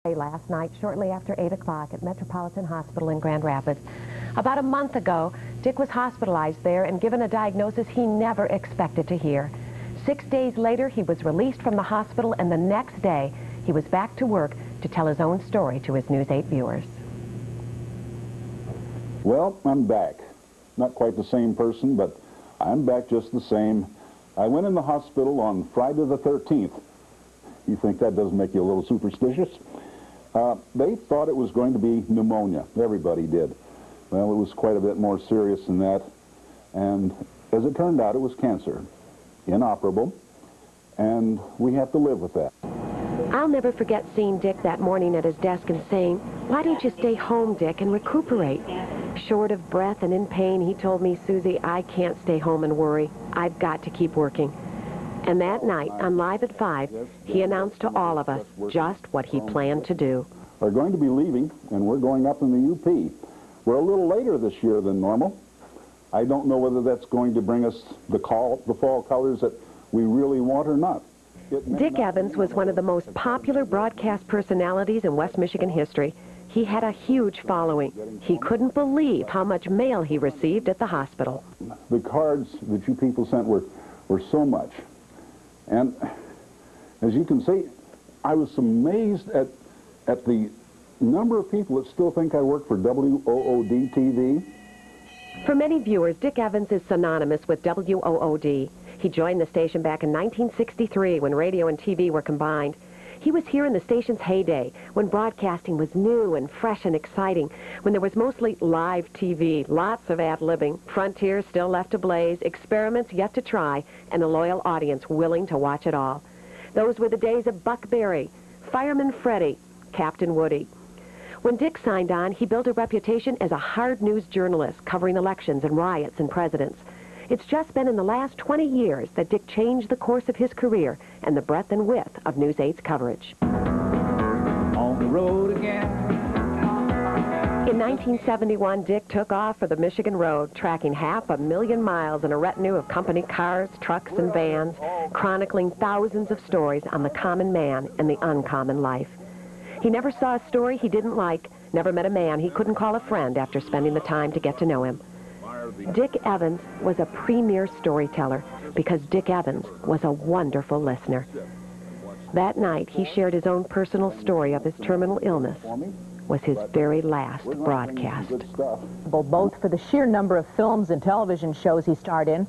Last night, shortly after 8 o'clock at Metropolitan Hospital in Grand Rapids. About a month ago, Dick was hospitalized there and given a diagnosis he never expected to hear. 6 days later, he was released from the hospital, and the next day, he was back to work to tell his own story to his News 8 viewers. Well, I'm back. Not quite the same person, but I'm back just the same. I went in the hospital on Friday the 13th. You think that doesn't make you a little superstitious? They thought it was going to be pneumonia. Everybody did. Well, it was quite a bit more serious than that. And as it turned out, it was cancer. Inoperable. And we have to live with that. I'll never forget seeing Dick that morning at his desk and saying, "Why don't you stay home, Dick, and recuperate?" Short of breath and in pain, he told me, "Susie, I can't stay home and worry. I've got to keep working." And that night, on Live at 5, he announced to all of us just what he planned to do. We're going to be leaving, and we're going up in the UP. We're a little later this year than normal. I don't know whether that's going to bring us the fall colors that we really want or not. Dick Evans was one of the most popular broadcast personalities in West Michigan history. He had a huge following. He couldn't believe how much mail he received at the hospital. The cards that you people sent were so much. And as you can see, I was amazed at the number of people that still think I work for WOOD-TV. For many viewers, Dick Evans is synonymous with WOOD. He joined the station back in 1963 when radio and TV were combined. He was here in the station's heyday, when broadcasting was new and fresh and exciting, when there was mostly live TV, lots of ad-libbing, frontiers still left ablaze, experiments yet to try, and a loyal audience willing to watch it all. Those were the days of Buck Berry, Fireman Freddie, Captain Woody. When Dick signed on, he built a reputation as a hard news journalist covering elections and riots and presidents. It's just been in the last 20 years that Dick changed the course of his career and the breadth and width of News 8's coverage. On the road again. In 1971, Dick took off for the Michigan road, tracking 500,000 miles in a retinue of company cars, trucks, and vans, chronicling thousands of stories on the common man and the uncommon life. He never saw a story he didn't like, never met a man he couldn't call a friend after spending the time to get to know him. Dick Evans was a premier storyteller because Dick Evans was a wonderful listener. That night, he shared his own personal story of his terminal illness. Was his very last broadcast. Both for the sheer number of films and television shows he starred in,